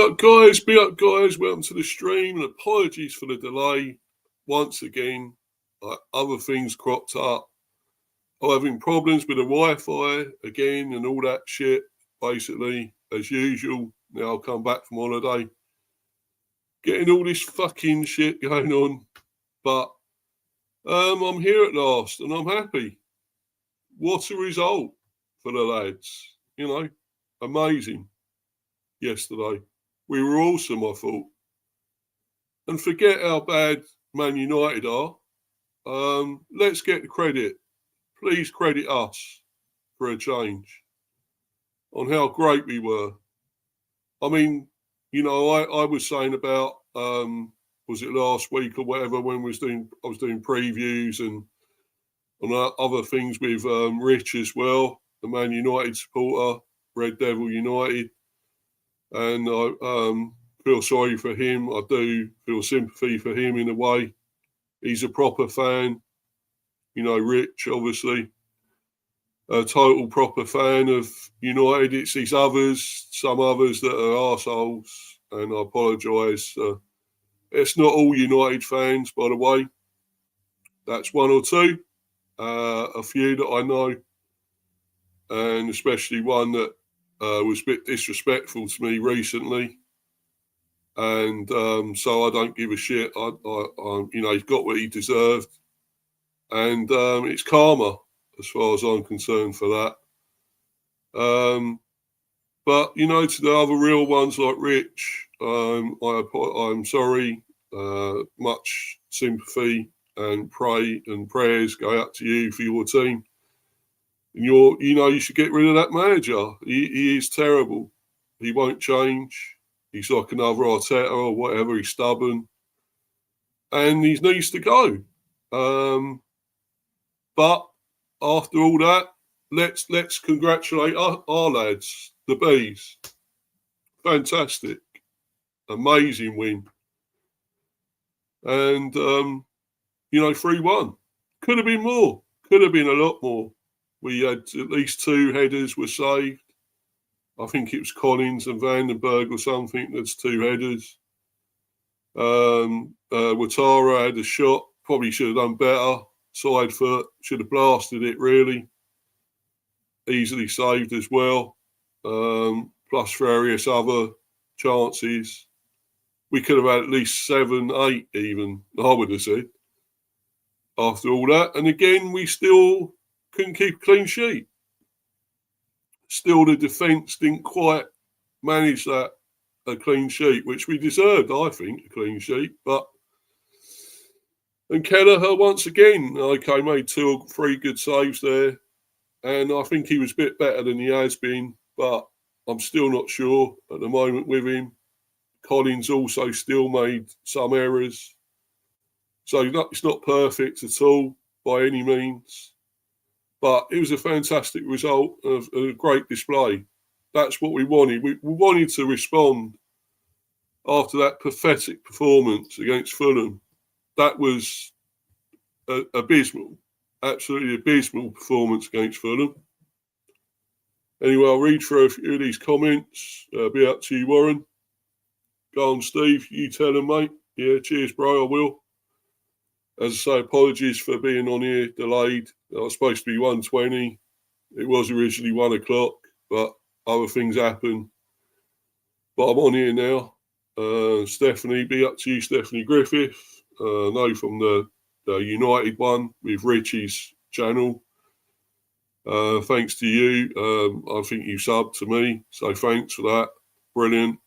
up, guys. Be up, guys. Welcome to the stream. And apologies for the delay. Once again, other things cropped up. I'm having problems with the Wi-Fi again and all that shit, basically, as usual. Now I'll come back from holiday. Getting all this fucking shit going on. But I'm here at last and I'm happy. What a result for the lads. You know, amazing yesterday. We were awesome, I thought. And forget how bad Man United are. Let's get the credit. Please credit us for a change on how great we were. I mean, you know, I was saying about, was it last week or whatever, when I was doing previews and on other things with Rich as well, the Man United supporter, Red Devil United. And I feel sorry for him. I do feel sympathy for him in a way. He's a proper fan. You know, Rich, obviously, a total proper fan of United. It's these others, some others that are arseholes, and I apologise. It's not all United fans, by the way. That's one or two, a few that I know, and especially one that was a bit disrespectful to me recently. And so I don't give a shit. I you know, he's got what he deserved. And it's karma, as far as I'm concerned, for that. But, you know, to the other real ones like Rich, I'm sorry. Much sympathy and prayers go out to you for your team. And you know, you should get rid of that manager. He is terrible. He won't change. He's like another Arteta or whatever. He's stubborn. And he needs to go. But after all that, let's congratulate our lads, the Bees. Fantastic. Amazing win. And, you know, 3-1. Could have been more. Could have been a lot more. We had at least 2 headers were saved. I think it was Collins and Vandenberg or something. That's 2 headers. Ouattara had a shot. Probably should have done better. Side foot. Should have blasted it, really. Easily saved as well. Plus various other chances. We could have had at least 7, 8 even, I would have said, after all that. And again, we still couldn't keep a clean sheet. Still, the defence didn't quite manage that, a clean sheet, which we deserved, I think, a clean sheet. And Kelleher, once again, okay, made 2 or 3 good saves there. And I think he was a bit better than he has been, but I'm still not sure at the moment with him. Collins also still made some errors. So it's not perfect at all by any means. But it was a fantastic result of a great display. That's what we wanted. We wanted to respond after that pathetic performance against Fulham. That was abysmal. Absolutely abysmal performance against Fulham. Anyway, I'll read through a few of these comments. Be up to you, Warren. Go on, Steve. You tell him, mate. Yeah, cheers, bro. I will. As I say, apologies for being on here delayed. I was supposed to be 1:20. It was originally 1 o'clock, but other things happen. But I'm on here now. Stephanie, be up to you, Stephanie Griffith. I know from the United one with Richie's channel. Thanks to you. I think you subbed to me, so thanks for that. Brilliant.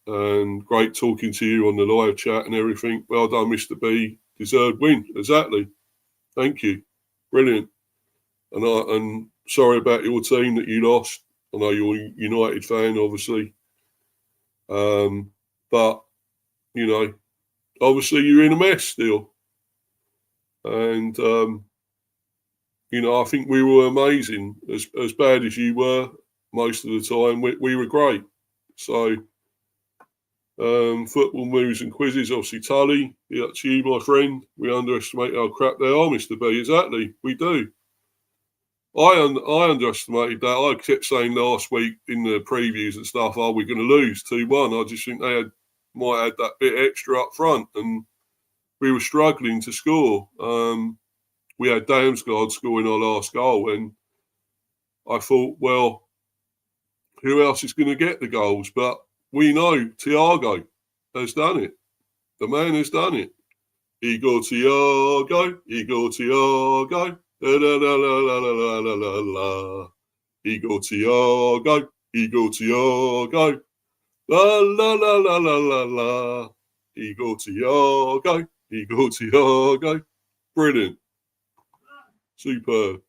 And great talking to you on the live chat and everything. Well done, Mr. B. Deserved win. Exactly. Thank you. Brilliant. And sorry about your team that you lost. I know you're a United fan, obviously. But, you know, obviously you're in a mess still. And, you know, I think we were amazing. As bad as you were most of the time, we were great. So, football moves and quizzes, obviously, Tully. Yeah, to you, my friend. We underestimate how crap they are, Mr. B. Exactly. We do. I underestimated that. I kept saying last week in the previews and stuff, "Are we going to lose 2-1?" I just think they might add that bit extra up front, and we were struggling to score. We had Damsgaard scoring our last goal, and I thought, well, who else is going to get the goals? But we know Thiago has done it. The man has done it. Igor Thiago, Igor Thiago, la la la la la la la la la. Igor Thiago, Igor Thiago, la la la la la la la. Igor Thiago, Igor Thiago. Brilliant. Superb.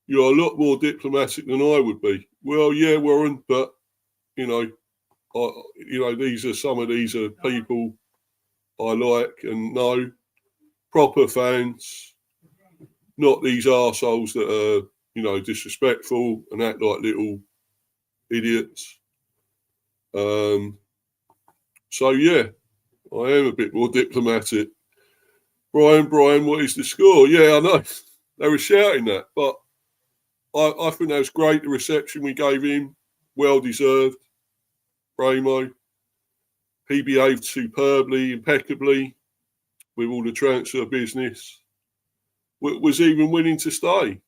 You're a lot more diplomatic than I would be. Well, yeah, Warren, but, these are people I like and know, proper fans, not these arseholes that are, disrespectful and act like little idiots. So, yeah, I am a bit more diplomatic. Brian, what is the score? Yeah, I know. They were shouting that, but I think that was great, the reception we gave him. Well deserved. Bramo. He behaved superbly, impeccably, with all the transfer business. Was even willing to stay.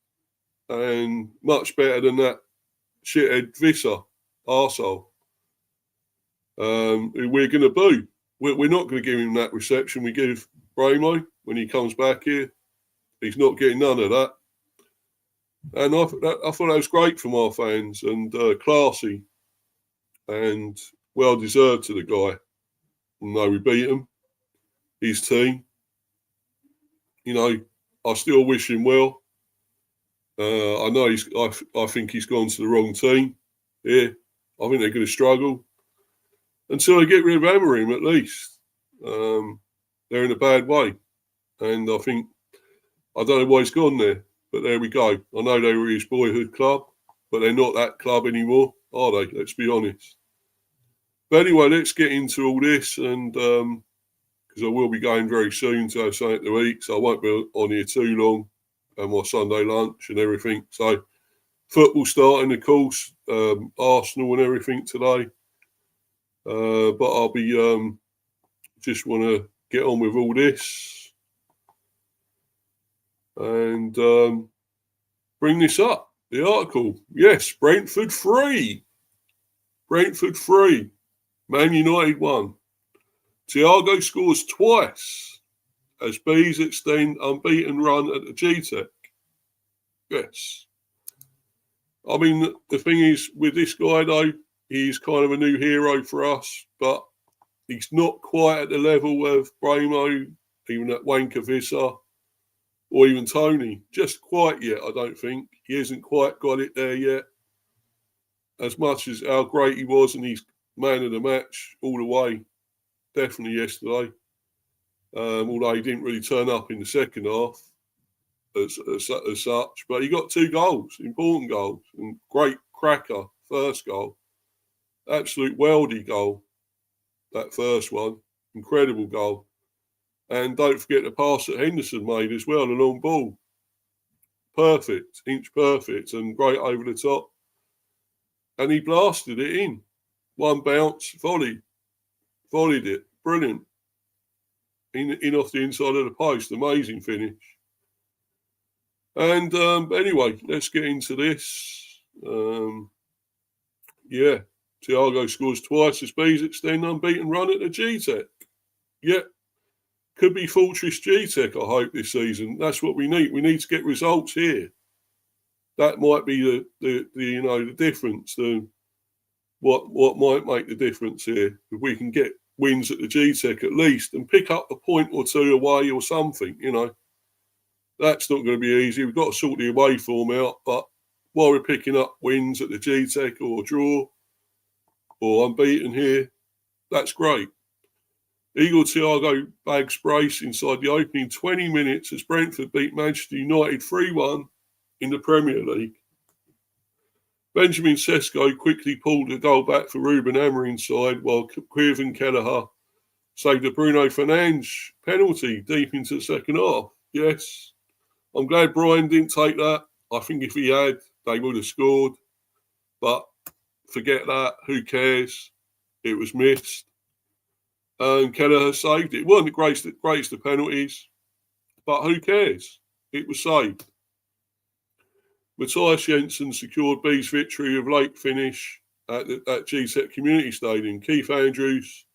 And much better than that shithead Visser, arsehole. We're going to boo. We're not going to give him that reception we give Bramo when he comes back here. He's not getting none of that. And I thought that was great from our fans and classy and well deserved to the guy. No, we beat him, his team. I still wish him well. I know I think he's gone to the wrong team. Yeah, I think they're going to struggle until they get rid of Amorim at least. They're in a bad way, and I don't know why he's gone there. But there we go. I know they were his boyhood club, but they're not that club anymore, are they? Let's be honest. But anyway, let's get into all this, and because I will be going very soon to have something to eat, so I won't be on here too long, and my Sunday lunch and everything. So football starting, of course, Arsenal and everything today. But I'll be just want to get on with all this. And bring this up. The article. Yes, Brentford 3. Brentford 3. Man United 1. Thiago scores twice as Bees extend unbeaten run at the GTEC. Yes. I mean, the thing is, with this guy, though, he's kind of a new hero for us, but he's not quite at the level of Bramo, even at Wanker Visser, or even Tony, just quite yet, I don't think. He hasn't quite got it there yet. As much as how great he was and he's man of the match all the way, definitely yesterday. Although he didn't really turn up in the second half as such. But he got 2 goals, important goals, and great cracker, first goal. Absolute weldy goal, that first one. Incredible goal. And don't forget the pass that Henderson made as well, a long ball. Perfect, inch perfect, and great over the top. And he blasted it in. One bounce, volleyed it. Brilliant. In off the inside of the post. Amazing finish. And anyway, let's get into this. Thiago scores twice as Bees extend unbeaten run at the GTEC. Yep. Could be Fortress GTEC, I hope, this season. That's what we need. We need to get results here. That might be the difference. What might make the difference here? If we can get wins at the GTEC at least and pick up a point or two away or something, That's not going to be easy. We've got to sort the away form out. But while we're picking up wins at the GTEC or draw or unbeaten here, that's great. Igor Thiago bags brace inside the opening 20 minutes as Brentford beat Manchester United 3-1 in the Premier League. Benjamin Sesko quickly pulled the goal back for Ruben Amorim's side while Kieran Kelleher saved a Bruno Fernandes penalty deep into the second half. Yes, I'm glad Brian didn't take that. I think if he had, they would have scored. But forget that. Who cares? It was missed. And Kelleher saved it. It wasn't the greatest of penalties, but who cares? It was saved. Matthias Jensen secured B's victory of late finish at GSET Community Stadium. Keith Andrews,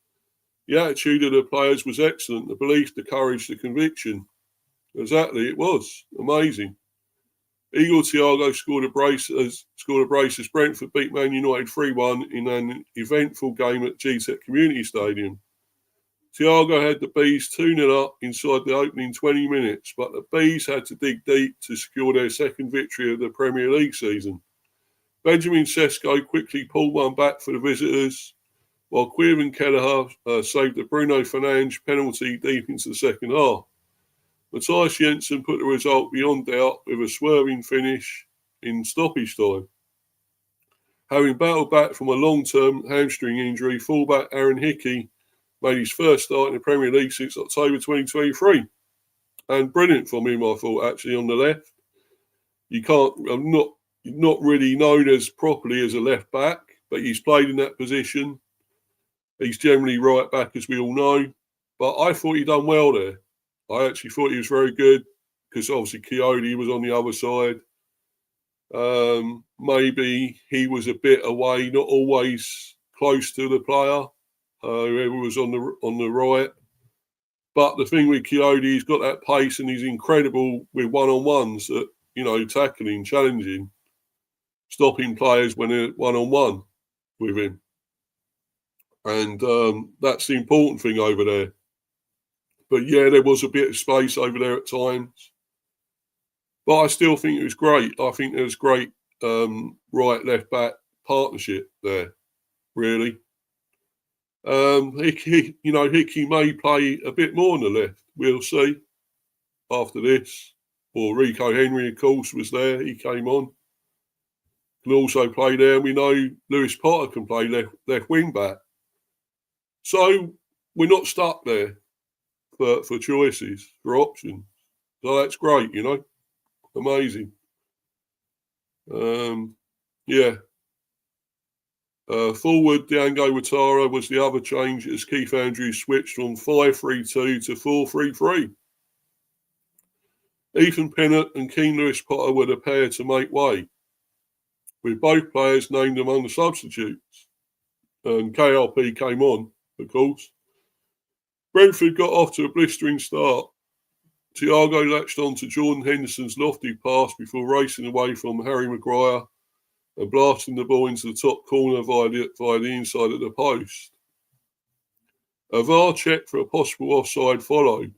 the attitude of the players was excellent. The belief, the courage, the conviction. Exactly, it was amazing. Igor Thiago scored a brace as Brentford beat Man United 3-1 in an eventful game at GSET Community Stadium. Thiago had the Bees 2-0 up inside the opening 20 minutes, but the Bees had to dig deep to secure their second victory of the Premier League season. Benjamin Sesko quickly pulled one back for the visitors, while Quirvin Kelleher saved a Bruno Fernandes penalty deep into the second half. Matthias Jensen put the result beyond doubt with a swerving finish in stoppage time. Having battled back from a long-term hamstring injury, fullback Aaron Hickey made his first start in the Premier League since October 2023. And brilliant from him, I thought, actually, on the left. I'm not really known as properly as a left back, but he's played in that position. He's generally right back, as we all know. But I thought he'd done well there. I actually thought he was very good because obviously Coyote was on the other side. Maybe he was a bit away, not always close to the player. Whoever was on the right. But the thing with Coyote, he's got that pace and he's incredible with one-on-ones that, tackling, challenging, stopping players when they're one-on-one with him. And that's the important thing over there. But yeah, there was a bit of space over there at times. But I still think it was great. I think there was great right-left-back partnership there, really. Hickey may play a bit more on the left. We'll see after this. Or Rico Henry, of course, was there. He came on. Can also play there. We know Lewis Potter can play left wing back. So we're not stuck there for choices, for options. So that's great, Amazing. Yeah. Forward, Thiago Ouattara was the other change as Keith Andrews switched from 5-3-2 to 4-3-3. Ethan Pennant and Keane Lewis Potter were the pair to make way, with both players named among the substitutes. And KRP came on, of course. Brentford got off to a blistering start. Thiago latched on to Jordan Henderson's lofty pass before racing away from Harry Maguire and blasting the ball into the top corner via the inside of the post. A VAR check for a possible offside followed,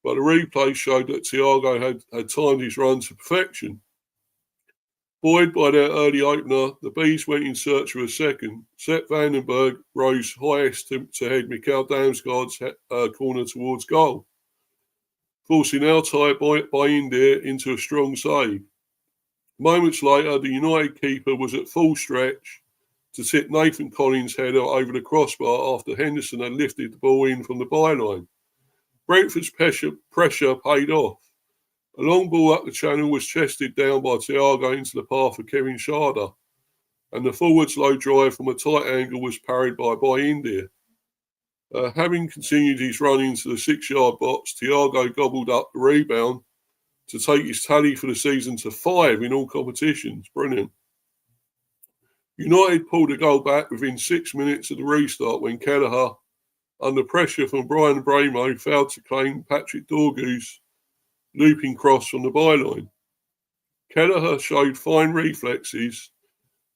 but the replay showed that Thiago had timed his run to perfection. Buoyed by their early opener, the Bees went in search of a second. Sepp Vandenberg rose highest to head Mikael Damsgaard's corner towards goal, forcing Altay by India into a strong save. Moments later, the United keeper was at full stretch to tip Nathan Collins' header over the crossbar after Henderson had lifted the ball in from the byline. Brentford's pressure paid off. A long ball up the channel was chested down by Thiago into the path of Kevin Schade, and the forward's low drive from a tight angle was parried by India. Having continued his run into the 6-yard box, Thiago gobbled up the rebound to take his tally for the season to 5 in all competitions. Brilliant. United pulled a goal back within 6 minutes of the restart when Kelleher, under pressure from Brian Bramo, failed to claim Patrick Dorgu's looping cross from the byline. Kelleher showed fine reflexes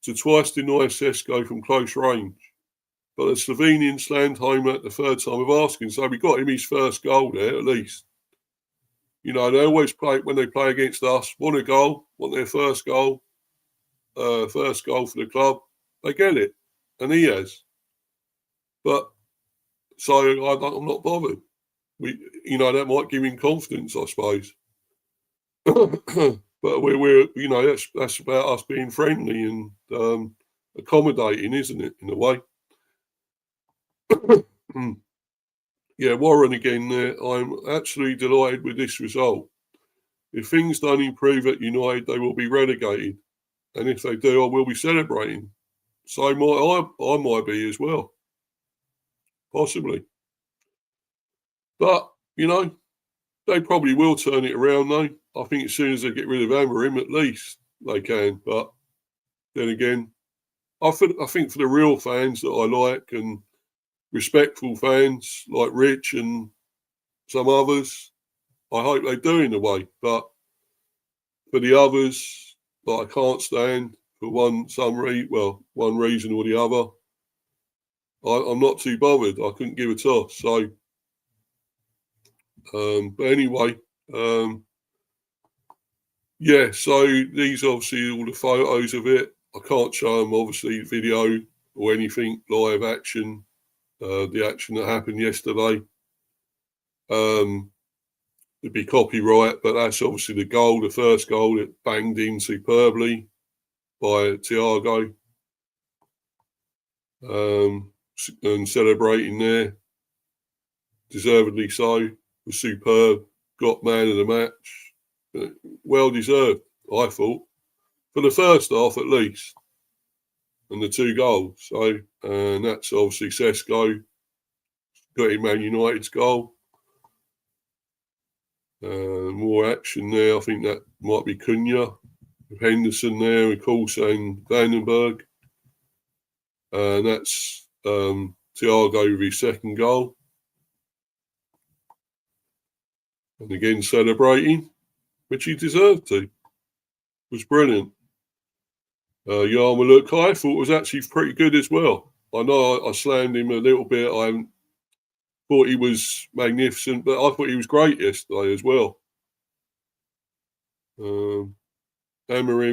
to twice deny Sesko from close range, but the Slovenian slammed home at the third time of asking, so we got him his first goal there at least. They always play, when they play against us, want a goal, want their first goal for the club. They get it, and he has. But, so I'm not bothered. That might give him confidence, I suppose. But we're that's about us being friendly and accommodating, isn't it, in a way? Yeah, Warren again there. I'm absolutely delighted with this result. If things don't improve at United, they will be relegated. And if they do, I will be celebrating. So I might be as well, possibly. But, you know, they probably will turn it around, though. I think as soon as they get rid of Amorim, at least they can. But then again, I think for the real fans that I like and respectful fans like Rich and some others, I hope they do in a way. But for the others that I can't stand for one reason or the other, I'm not too bothered. I couldn't give a toss. So, but anyway, yeah. So these obviously all the photos of it. I can't show them obviously video or anything live action. The action that happened yesterday. It'd be copyright, but that's obviously the goal, the first goal. It banged in superbly by Thiago. And celebrating there, deservedly so, was superb. Got man of the match, well deserved, I thought, for the first half at least, and the 2 goals. So, and that's obviously Sesko got in Man United's goal. More action there. I think that might be Cunha, Henderson there, of course, and Vandenberg. And that's Thiago with his second goal. And again, celebrating, which he deserved to. It was brilliant. Yarmouk, I thought was actually pretty good as well. I know I slammed him a little bit. I thought he was magnificent, but I thought he was great yesterday as well. Amorim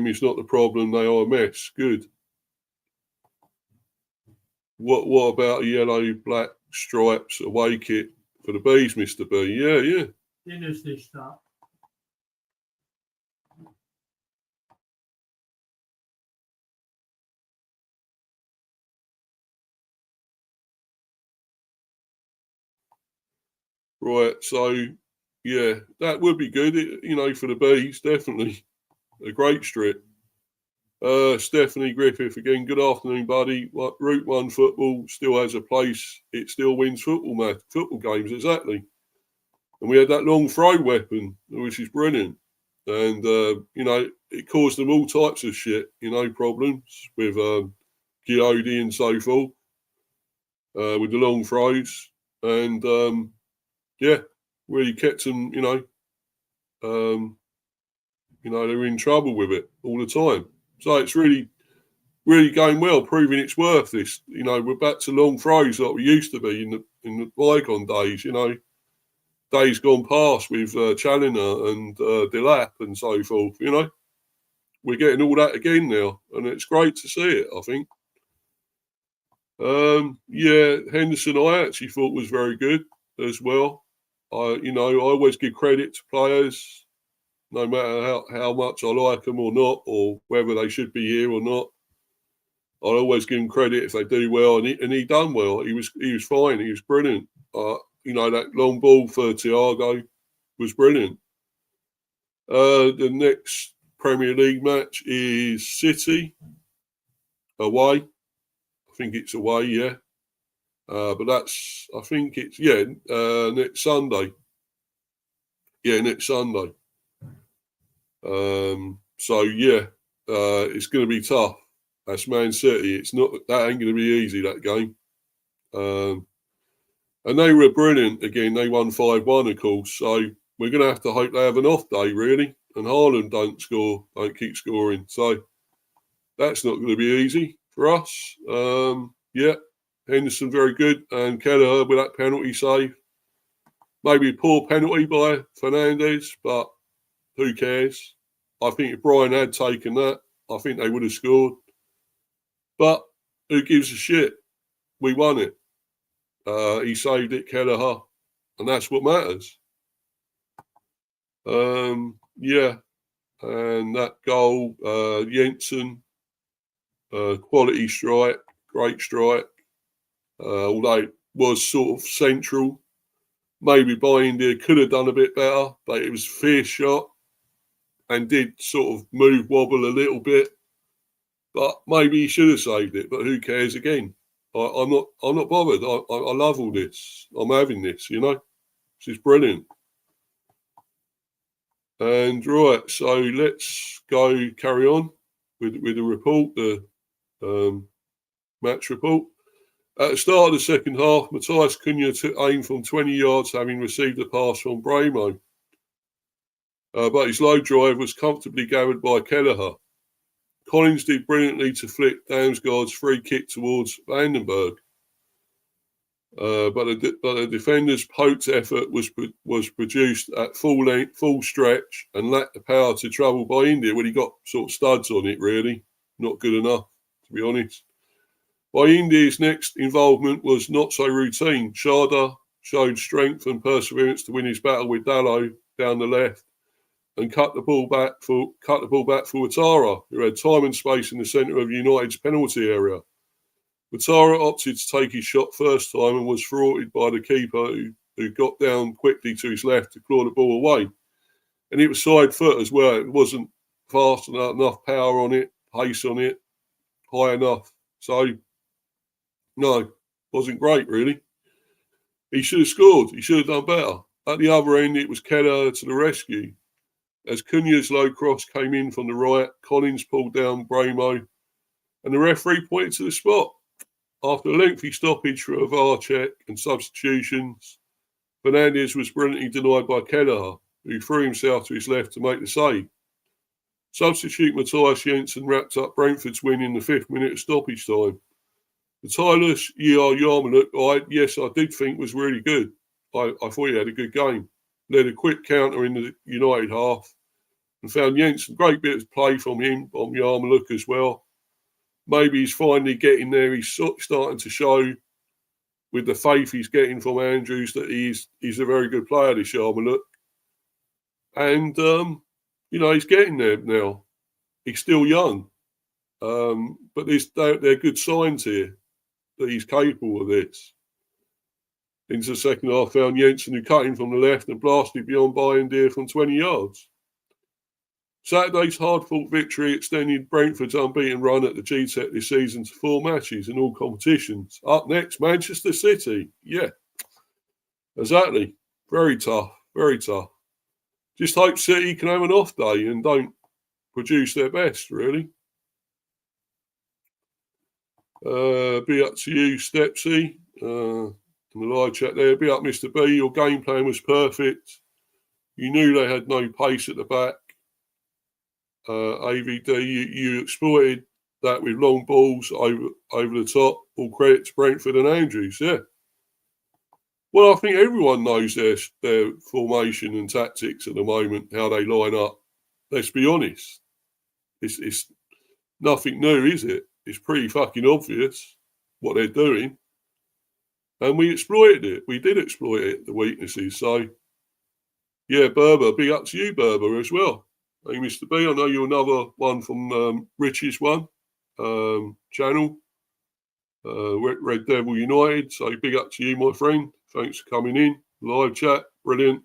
is not the problem. They are a mess. Good. What about a yellow black stripes away kit for the Bees, Mr. B? Yeah. Right, so yeah, that would be good, for the Bees, definitely. A great strip. Stephanie Griffith again, good afternoon, buddy. Route 1 football still has a place. It still wins football games, exactly. And we had that long throw weapon, which is brilliant. And, it caused them all types of shit, problems with Giodi and so forth, with the long throws. And, really kept them, they were in trouble with it all the time. So it's really, really going well, proving its worth. This, we're back to long throws like we used to be in the bygone days. Days gone past with Challoner and Delap and so forth. We're getting all that again now, and it's great to see it. I think. Henderson, I actually thought was very good as well. I always give credit to players, no matter how much I like them or not, or whether they should be here or not. I always give them credit if they do well, and he done well. He was fine. He was brilliant. That long ball for Thiago was brilliant. The next Premier League match is City away. I think it's away, yeah. But next Sunday. Yeah, next Sunday. It's going to be tough. That's Man City. That ain't going to be easy, that game. And they were brilliant again. They won 5-1, of course. So we're going to have to hope they have an off day, really. And Haaland don't keep scoring. So that's not going to be easy for us. Henderson very good, and Kelleher with that penalty save. Maybe a poor penalty by Fernandes, but who cares? I think if Brian had taken that, I think they would have scored. But who gives a shit? We won it. He saved it, Kelleher, and that's what matters. And that goal, Jensen, quality strike, great strike. Although it was sort of central, maybe by India could have done a bit better, but it was a fierce shot. and did sort of wobble a little bit. But maybe he should have saved it. But who cares? Again, I'm not bothered. I love all this. I'm having this. This is brilliant. And right, so let's carry on with the report, the match report. At the start of the second half, Matthias Cunha took aim from 20 yards, having received a pass from Bramo. But his low drive was comfortably gathered by Kelleher. Collins did brilliantly to flick Damsgaard's free kick towards Vandenberg. But the defender's poked effort was produced at full length, full stretch, and lacked the power to travel by India. Well, he got sort of studs on it, really. Not good enough, to be honest. By India's next involvement was not so routine. Sharda showed strength and perseverance to win his battle with Dallo down the left, and cut the ball back for Ouattara, who had time and space in the centre of United's penalty area. Ouattara opted to take his shot first time and was thwarted by the keeper, who got down quickly to his left to claw the ball away. And it was side foot as well. It wasn't fast enough power on it, pace on it, high enough. So, no, wasn't great, really. He should have scored. He should have done better. At the other end, it was Keller to the rescue. As Cunha's low cross came in from the right, Collins pulled down Bramo, and the referee pointed to the spot. After a lengthy stoppage for a VAR check and substitutions, Fernandes was brilliantly denied by Kelleher, who threw himself to his left to make the save. Substitute Matthias Jensen wrapped up Brentford's win in the 5th minute of stoppage time. The tireless Yarmouk, yes, I did think was really good. I thought he had a good game. Led a quick counter in the United half and found Jensen. Great bit of play from him, on Yarmouk as well. Maybe he's finally getting there. He's starting to show with the faith he's getting from Andrews that he's a very good player, this Yarmouk. And, he's getting there now. He's still young. But they're good signs here that he's capable of this. Into the second half, found Jensen, who cut him from the left and blasted beyond Bayindir from 20 yards. Saturday's hard-fought victory extended Brentford's unbeaten run at the GTEC this season to 4 matches in all competitions. Up next, Manchester City. Yeah, exactly. Very tough, very tough. Just hope City can have an off day and don't produce their best, really. Be up to you, Stepsy. In the live chat there. Be up, Mr. B. Your game plan was perfect. You knew they had no pace at the back. AVD, you exploited that with long balls over the top. All credit to Brentford and Andrews, yeah. Well, I think everyone knows their formation and tactics at the moment, how they line up. Let's be honest. It's nothing new, is it? It's pretty fucking obvious what they're doing. And we exploited it. We did exploit it, the weaknesses. So, yeah, Berber, big up to you, Berber, as well. Hey, Mr. B, I know you're another one from Rich's channel, Red Devil United. So, big up to you, my friend. Thanks for coming in. Live chat, brilliant.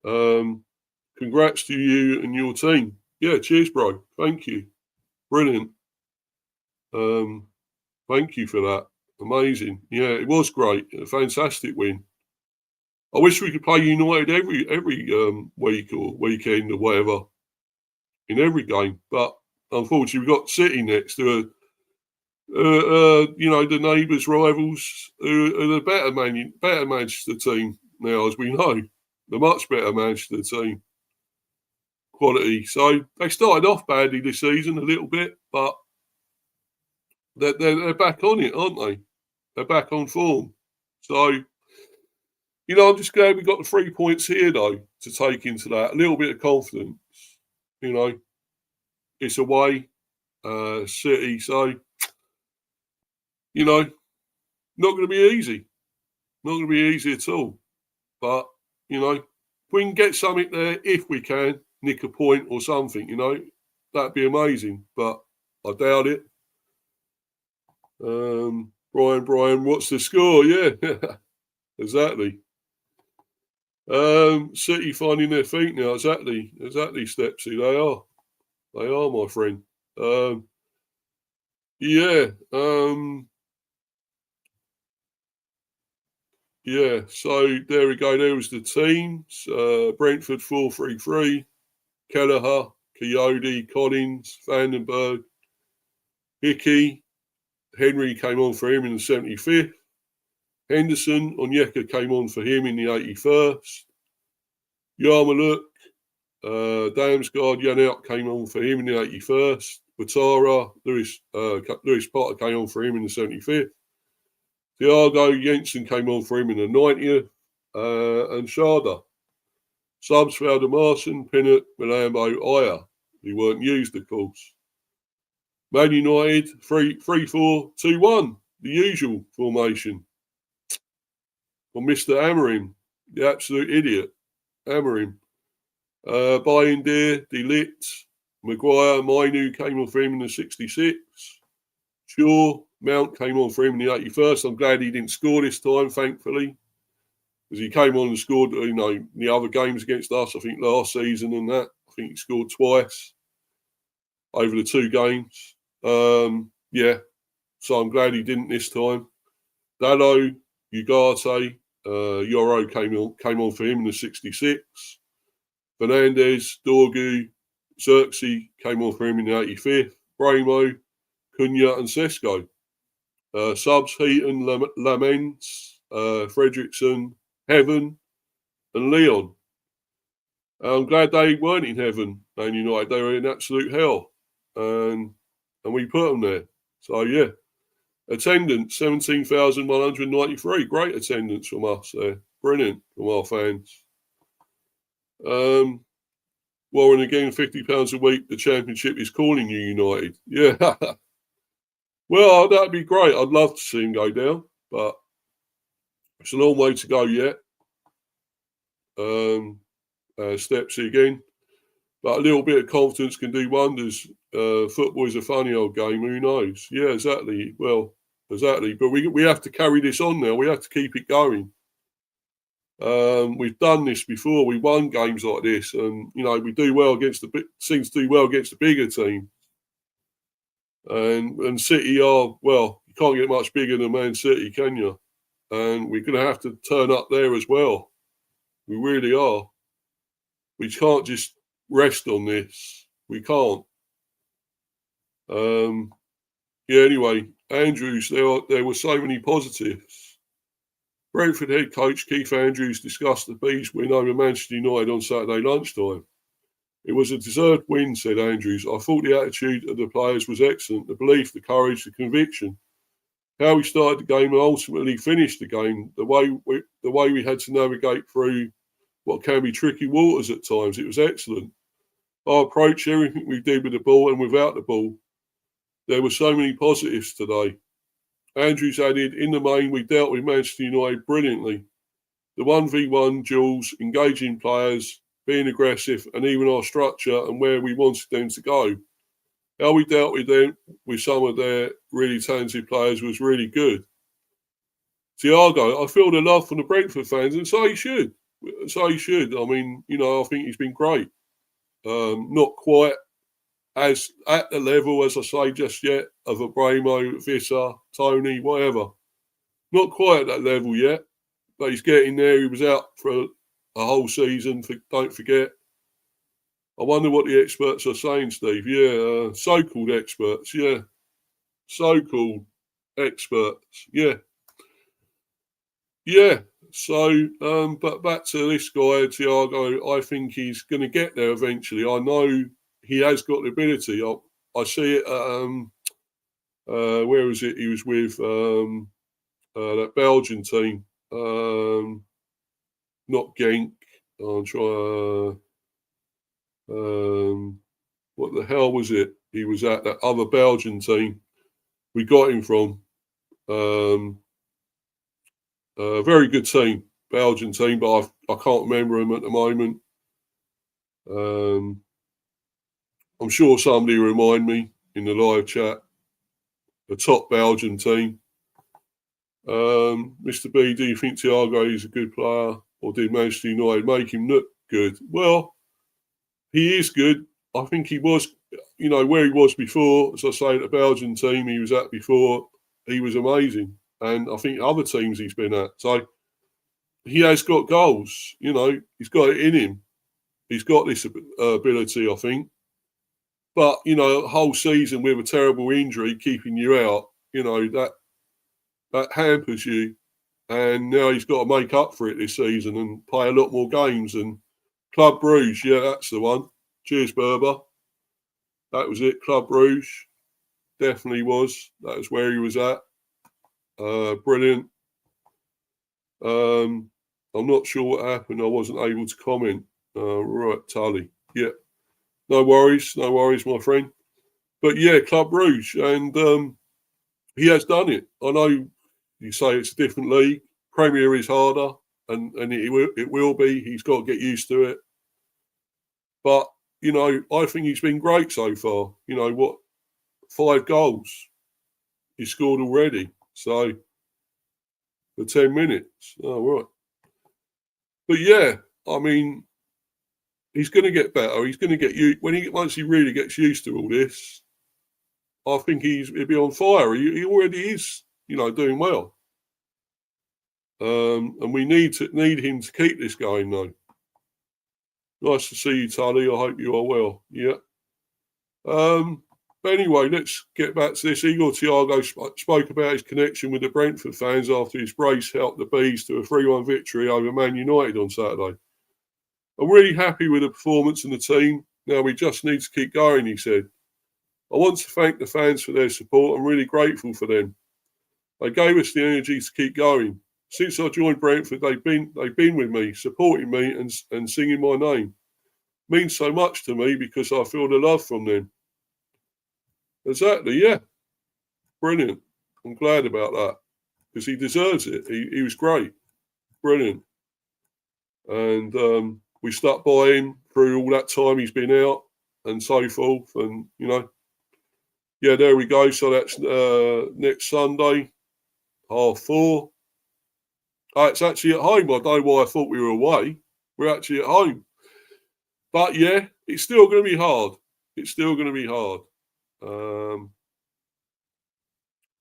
Congrats to you and your team. Yeah, cheers, bro. Thank you. Brilliant. Thank you for that. Amazing. Yeah, it was great. A fantastic win. I wish we could play United every week or weekend or whatever in every game. But unfortunately, we've got City next to the neighbours, rivals, who are the better Manchester team now, as we know. The much better Manchester team. Quality. So they started off badly this season a little bit, but they're back on it, aren't they? They're back on form. So, I'm just glad we got the 3 points here, though, to take into that. A little bit of confidence. It's away, City. So, not going to be easy. Not going to be easy at all. But, if we can get something there, if we can, nick a point or something, that'd be amazing. But I doubt it. Brian, what's the score? Yeah, exactly. City finding their feet now. Exactly, Stepsy. They are, my friend. Yeah. Yeah. So there we go. There was the teams. Brentford 4-3-3. Kelleher, Coyote, Collins, Vandenberg, Hickey. Henry came on for him in the 75th. Henderson, Onyeka came on for him in the 81st. Yarmulke, Damsgaard, Janelt came on for him in the 81st. Watara, Lewis Potter came on for him in the 75th. Thiago, Jensen came on for him in the 90th. And Sharda. Subs for Aldermarson, Pinnock, Malambo, Aya, who weren't used, of course. Man United, 3-4-2-1, the usual formation. From Mr. Amorim, the absolute idiot. Amorim. Bayindir, De Ligt, Maguire, Mainu came on for him in the 66. Shaw, Mount came on for him in the 81st. I'm glad he didn't score this time, thankfully. Because he came on and scored, in the other games against us, I think last season and that. I think he scored twice over the 2 games. Yeah, so I'm glad he didn't this time. Dallo, Ugarte, Yoro came on for him in the 66. Fernandez, Dorgu, Xerxes came on for him in the 85th. Bramo, Cunha and Sesko. Subs, Heaton, Lamens, Fredrickson, Heaven and Leon. I'm glad they weren't in heaven, Man United. They were in absolute hell. And we put them there. So, yeah. Attendance, 17,193. Great attendance from us there. Brilliant from our fans. Warren again, £50 a week. The championship is calling you, United. Yeah. Well, that'd be great. I'd love to see him go down, but it's a long way to go yet. Steps again. But a little bit of confidence can do wonders. Football is a funny old game. Who knows? Yeah, exactly. Well, exactly. But we have to carry this on now. We have to keep it going. We've done this before. We won games like this, and we do well against seems to do well against the bigger team. And City are, well, you can't get much bigger than Man City, can you? And we're going to have to turn up there as well. We really are. We can't just rest on this. We can't. Anyway, Andrews, there were so many positives. Brentford head coach Keith Andrews discussed the Bees win over Manchester United on Saturday lunchtime. It was a deserved win, said Andrews. I thought the attitude of the players was excellent, the belief, the courage, the conviction. How we started the game and ultimately finished the game, the way we had to navigate through what can be tricky waters at times, it was excellent. Our approach, everything we did with the ball and without the ball, there were so many positives today. Andrews added, in the main, we dealt with Manchester United brilliantly. The 1v1 duels, engaging players, being aggressive, and even our structure and where we wanted them to go. How we dealt with them, with some of their really talented players, was really good. Thiago, I feel the love from the Brentford fans, and so he should. I mean, I think he's been great. Not quite as at the level, as I say, just yet, of a Bramo, Visser, Tony, whatever. Not quite at that level yet, but he's getting there. He was out for a whole season, don't forget. I wonder what the experts are saying, Steve. Yeah, so-called experts, yeah. So-called experts, yeah. Yeah, so, but back to this guy, Thiago, I think he's going to get there eventually. I know he has got the ability. I see it where was it? He was with that Belgian team. Not Genk. I'll try. What the hell was it? He was at that other Belgian team. We got him from. Very good team, Belgian team, but I can't remember him at the moment. I'm sure somebody will remind me in the live chat. The top Belgian team. Mr. B, do you think Thiago is a good player or did Manchester United make him look good? Well, he is good. I think he was, where he was before, as I say, at the Belgian team he was at before, he was amazing. And I think other teams he's been at. So he has got goals, he's got it in him. He's got this ability, I think. But, a whole season with a terrible injury keeping you out, that hampers you. And now he's got to make up for it this season and play a lot more games. And Club Brugge, yeah, that's the one. Cheers, Berber. That was it, Club Brugge. Definitely was. That was where he was at. Brilliant. I'm not sure what happened. I wasn't able to comment. Right, Tully. Yeah. No worries, my friend. But yeah, Club Brugge. And he has done it. I know you say it's a different league. Premier is harder, and it will be. He's got to get used to it. But, I think he's been great so far. 5 goals he scored already. So, for 10 minutes. Oh, right. But yeah, I mean, he's going to get better. He's going to get once he really gets used to all this. I think he'll be on fire. He already is, doing well. And we need him to keep this going, though. Nice to see you, Tully. I hope you are well. Yeah. But anyway, let's get back to this. Igor Thiago spoke about his connection with the Brentford fans after his brace helped the Bees to a 3-1 victory over Man United on Saturday. I'm really happy with the performance and the team. Now we just need to keep going, he said. I want to thank the fans for their support. I'm really grateful for them. They gave us the energy to keep going. Since I joined Brentford, they've been with me, supporting me and singing my name. It means so much to me because I feel the love from them. Exactly, yeah. Brilliant. I'm glad about that because he deserves it. He was great. Brilliant. And we stuck by him through all that time he's been out and so forth. And, yeah, there we go. So that's next Sunday, 4:30. Oh, it's actually at home. I don't know why I thought we were away. We're actually at home. But, yeah, it's still going to be hard. It's still going to be hard.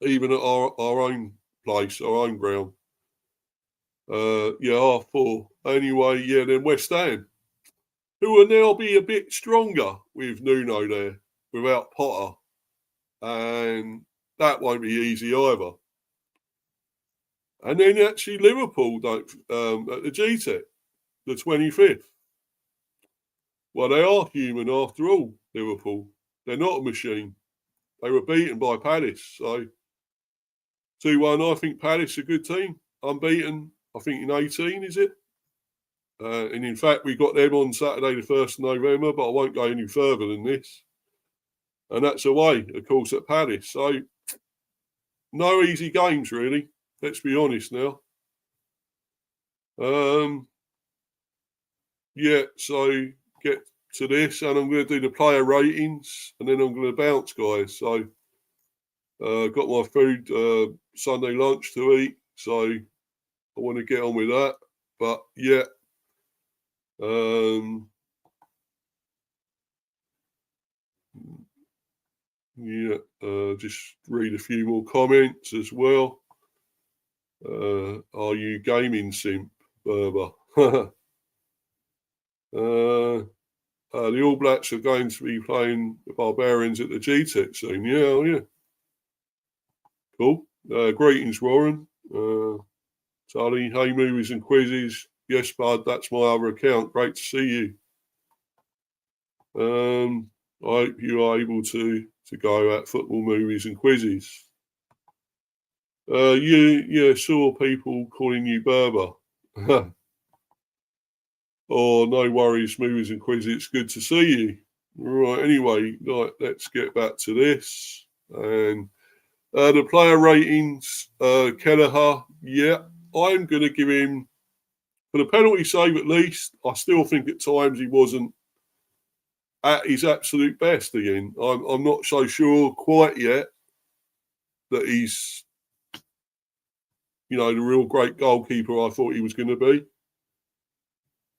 Even at our own place, our own ground. Yeah, 4:30. Anyway, yeah, then West Ham, who will now be a bit stronger with Nuno there, without Potter. And that won't be easy either. And then actually Liverpool at the GTEC, the 25th. Well, they are human after all, Liverpool. They're not a machine. They were beaten by Palace. So 2-1, I think Palace a good team. Unbeaten, I think in 18, is it? And in fact, we got them on Saturday, the 1st of November, but I won't go any further than this. And that's away, of course, at Palace. So no easy games, really. Let's be honest now. Yeah, so get to this, and I'm going to do the player ratings, and then I'm going to bounce, guys. So got my food Sunday lunch to eat, so I want to get on with that. But yeah, just read a few more comments as well. Are you gaming simp, Berber? The All Blacks are going to be playing the Barbarians at the GTEC soon. Yeah. Cool. Greetings, Warren. Charlie, hey, movies and quizzes. Yes, bud, that's my other account. Great to see you. I hope you are able to go at football, movies and quizzes. You saw people calling you Berber. Oh, no worries, movies and quizzes. It's good to see you. Right, anyway, let's get back to this. And the player ratings, Kelleher, yeah, I'm going to give him, for the penalty save at least, I still think at times he wasn't at his absolute best again. I'm not so sure quite yet that he's, the real great goalkeeper I thought he was going to be.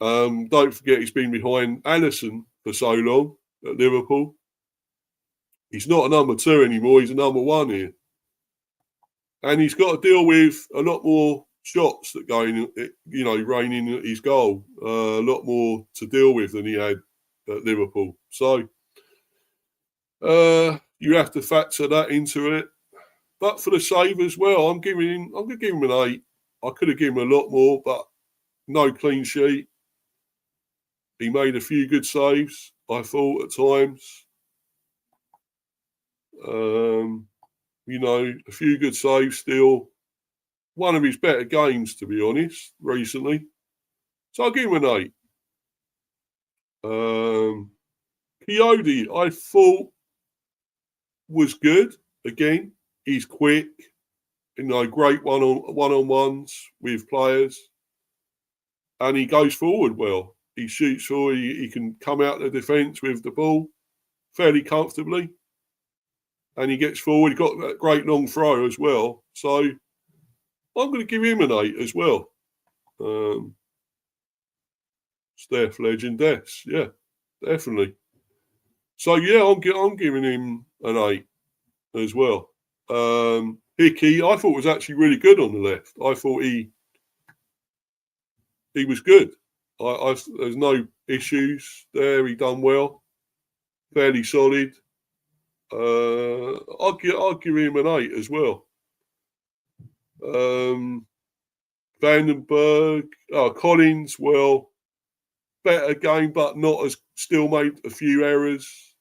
Don't forget he's been behind Alisson for so long at Liverpool. He's not a number 2 anymore. He's a number 1 here. And he's got to deal with a lot more shots that go in, rain in at his goal. A lot more to deal with than he had at Liverpool. So you have to factor that into it. But for the save as well, I'm going to give him an 8. I could have given him a lot more, but no clean sheet. He made a few good saves, I thought, at times. A few good saves still. One of his better games, to be honest, recently. So I'll give him an 8. Coyote, I thought, was good. Again, he's quick. Great one-on-ones with players. And he goes forward well. He shoots forward. He can come out the defence with the ball fairly comfortably. And he gets forward. He got that great long throw as well. So I'm going to give him an 8 as well. Steph, legend, Des. Yeah, definitely. So, yeah, I'm giving him an 8 as well. Hickey, I thought was actually really good on the left. I thought he was good. There's no issues there. He done well. Fairly solid. I'll give him an 8 as well. Vandenberg, Collins, well, better game, but still made a few errors.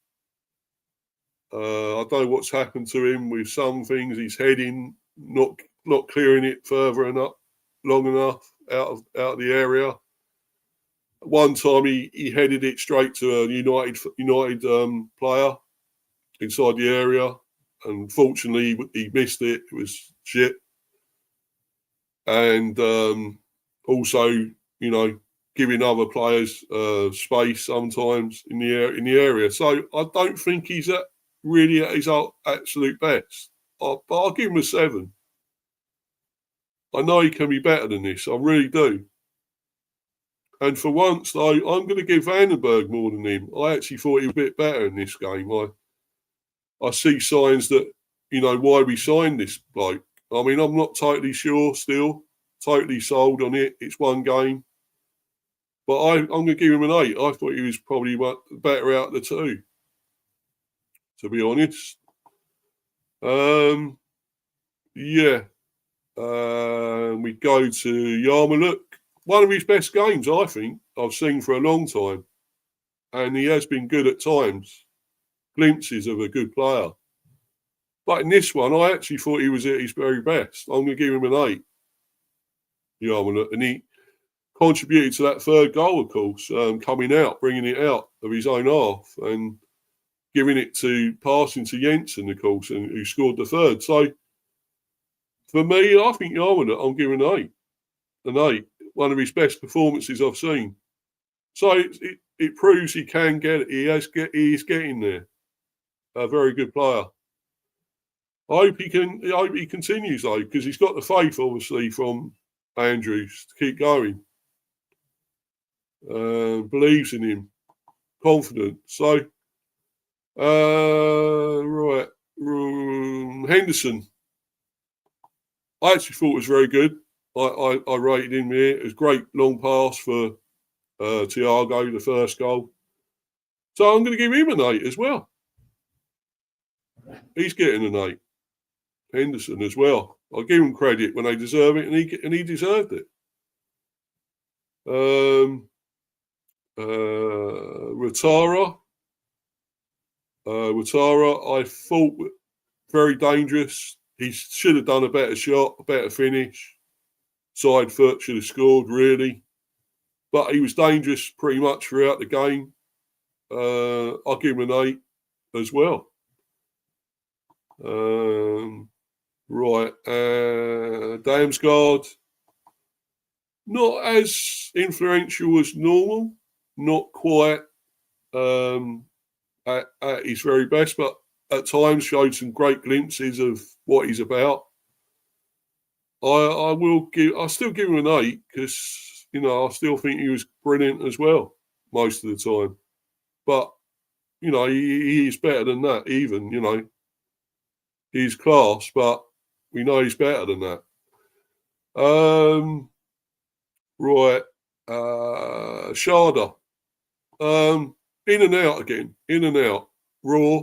I don't know what's happened to him with some things. He's heading, not clearing it further enough, long enough out of the area. One time he headed it straight to a United player inside the area, and fortunately he missed it. It was shit. And also, giving other players space sometimes in the area. So I don't think he's really at his absolute best. But I'll give him a 7. I know he can be better than this. I really do. And for once, though, I'm going to give Vandenberg more than him. I actually thought he was a bit better in this game. I see signs that, why we signed this bloke. I mean, I'm not totally sure still, totally sold on it. It's one game. But I'm going to give him an 8. I thought he was probably better out of the 2, to be honest. We go to Yarmulke. One of his best games, I think, I've seen for a long time. And he has been good at times. Glimpses of a good player. But in this one, I actually thought he was at his very best. I'm going to give him an 8. Yarmulke. And he contributed to that third goal, of course, coming out, bringing it out of his own half and giving it passing to Jensen, of course, and who scored the third. So, for me, I think Yarmulke, I'm giving an 8. An 8. One of his best performances I've seen. So it proves he can get it. He is getting there. A very good player. I hope he continues though, because he's got the faith, obviously, from Andrews to keep going. Believes in him, confident. So, right, Henderson. I actually thought was very good. I rated him here. It was a great long pass for Thiago, the first goal. So I'm going to give him an 8 as well. He's getting an 8. Henderson as well. I'll give him credit when they deserve it, and he deserved it. Ratara. I thought very dangerous. He should have done a better shot, a better finish. Side foot, should have scored, really. But he was dangerous pretty much throughout the game. I'll give him an 8 as well. Damsgaard. Not as influential as normal. Not quite at his very best, but at times showed some great glimpses of what he's about. I'll still give him an 8 because you know, I still think he was brilliant as well most of the time. But, you know, he's better than that even, you know. He's class, but we know he's better than that. Right. Sharda. In and out again. In and out. Raw.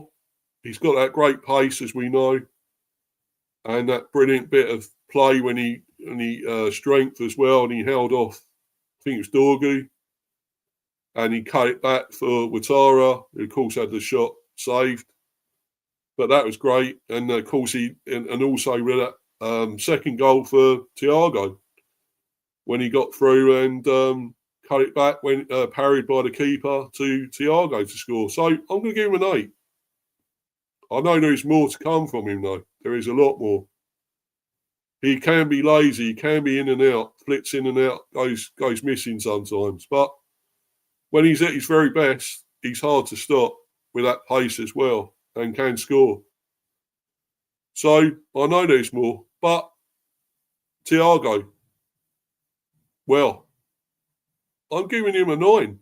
He's got that great pace, as we know. And that brilliant bit of play when he strength as well, and he held off, I think it was Dorgu, and he cut it back for Watara, who of course had the shot saved. But that was great, and of course and also with that second goal for Thiago when he got through and cut it back when parried by the keeper to Thiago to score. So I'm going to give him an 8. I know there's more to come from him though. There is a lot more. He can be lazy, he can be in and out, flits in and out, goes missing sometimes. But when he's at his very best, he's hard to stop with that pace as well and can score. So I know there's more. But Thiago, well, I'm giving him a 9.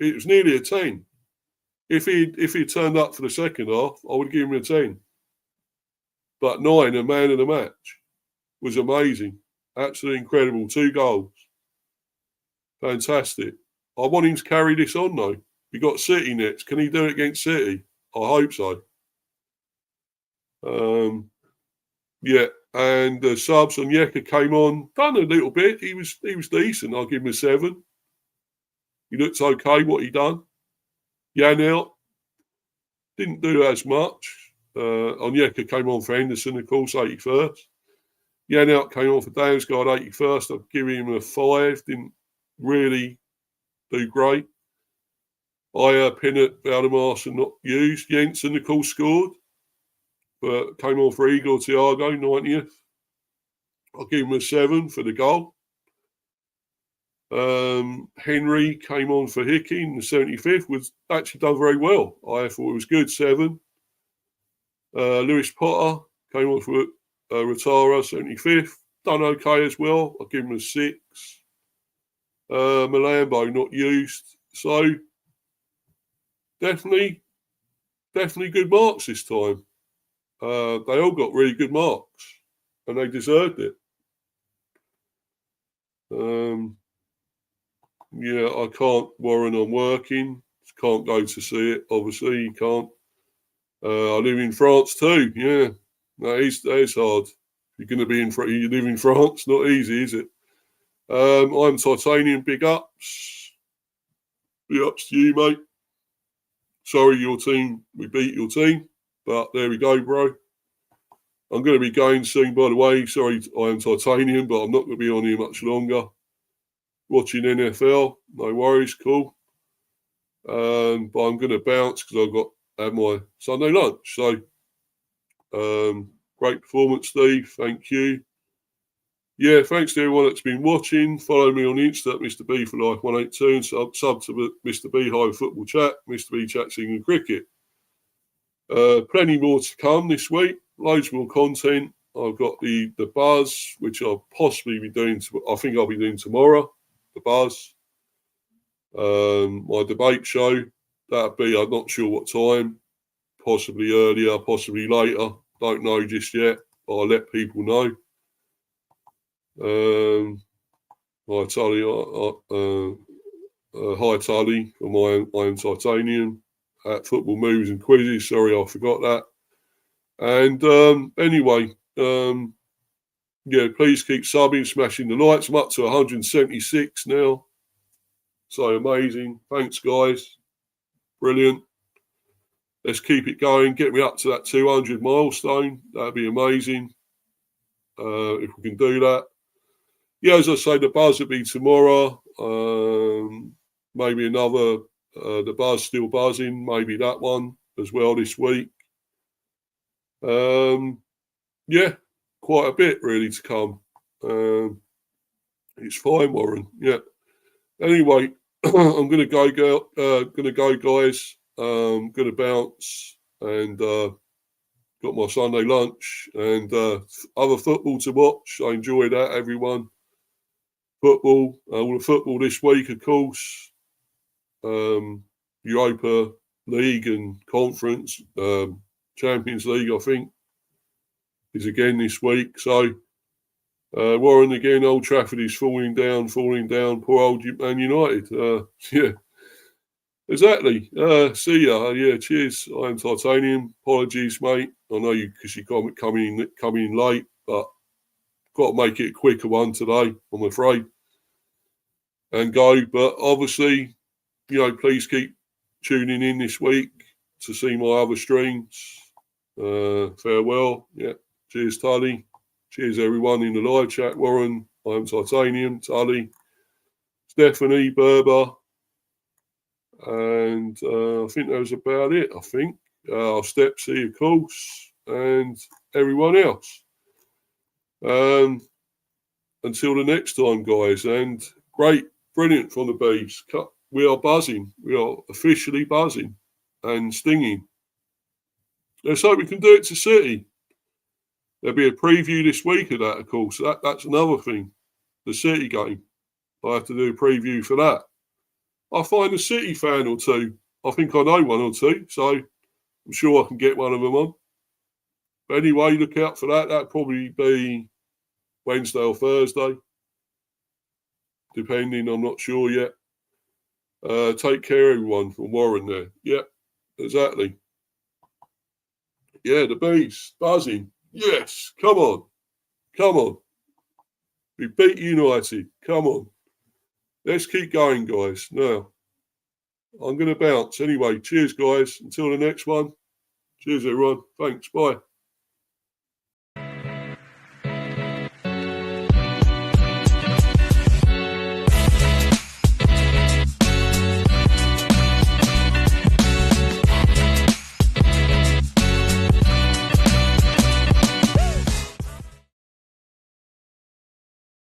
It was nearly a 10. If he turned up for the second half, I would give him a 10. But 9, a man of the match, was amazing. Absolutely incredible. 2 goals. Fantastic. I want him to carry this on, though. We got City next. Can he do it against City? I hope so. Yeah, and the subs on Yeka came on, done a little bit. He was decent. I'll give him a 7. He looks okay, what he done. Yanel didn't do as much. Onyeka came on for Henderson, of course, 81st. Yanel came on for Damsgaard, 81st. I'd give him a 5. Didn't really do great. Pinnock, Valdemarsson not used. Jensen, of course, scored. But came on for Igor Thiago, 90th. I'll give him a 7 for the goal. Henry came on for Hickey in the 75th. Was actually done very well. I thought it was good, 7. Lewis Potter came on for Ratara, 75th. Done okay as well. I'll give him a 6. Malambo not used. So definitely good marks this time. They all got really good marks and they deserved it. Yeah, I can't, Warren, I'm working. Can't go to see it, obviously. You can't. I live in France too. Yeah, that is hard. You're going to be you live in France. Not easy, is it? I'm Titanium. Big ups. Big ups to you, mate. Sorry, your team. We beat your team, but there we go, bro. I'm going to be going soon, by the way. Sorry, I am Titanium, but I'm not going to be on here much longer. Watching NFL. No worries. Cool. But I'm going to bounce because I've got to have my Sunday lunch. So, great performance, Steve. Thank you. Yeah, thanks to everyone that's been watching. Follow me on Insta, Mr. B for Life 182, and sub to Mr. B Hive Football Chat, Mr. B Chats England Cricket. Plenty more to come this week. Loads more content. I've got the Buzz, which I'll possibly be doing. I think I'll be doing tomorrow. The Buzz. My debate show. That'll be, I'm not sure what time. Possibly earlier, possibly later. Don't know just yet, but I'll let people know. Hi Tully, hi Tully from Iron Titanium at Football Moves and Quizzes. Sorry, I forgot that. And anyway, yeah, please keep subbing, smashing the likes. I'm up to 176 now. So amazing. Thanks, guys. Brilliant. Let's keep it going. Get me up to that 200 milestone. That'd be amazing. If we can do that. Yeah, as I say, the Buzz will be tomorrow. Maybe another, the Buzz still buzzing. Maybe that one as well this week. Yeah, quite a bit really to come. It's fine, Warren. Yeah. Anyway, I'm going to go, guys. Going to bounce and got my Sunday lunch and other football to watch. I enjoy that, everyone. football. All the football this week, of course. Europa League and Conference, Champions League, I think, is again this week. So, Warren again, Old Trafford is falling down. Poor old Man United. Yeah, exactly. See ya. Yeah, cheers. I'm Titanium. Apologies, mate. I know you because you coming in late, but got to make it a quicker one today, I'm afraid, and go. But obviously, please keep tuning in this week to see my other streams. Farewell. Yeah. Cheers, Tully. Cheers, everyone in the live chat. Warren, I'm Titanium, Tully, Stephanie, Berber, and I think that was about it. I think Stepsy, of course, and everyone else. Until the next time, guys, and brilliant from the bees. We are buzzing. We are officially buzzing and stinging. Let's hope we can do it to City. There'll be a preview this week of that, of course. That's another thing. The City game. I have to do a preview for that. I'll find a City fan or two. I think I know one or two, so I'm sure I can get one of them on. But anyway, look out for that. That'll probably be Wednesday or Thursday, depending. I'm not sure yet. Take care, everyone, from Warren there. Yep, exactly. Yeah, the bees, buzzing. Yes, come on. We beat United. Come on. Let's keep going, guys. Now, I'm going to bounce. Anyway, cheers, guys. Until the next one. Cheers, everyone. Thanks. Bye.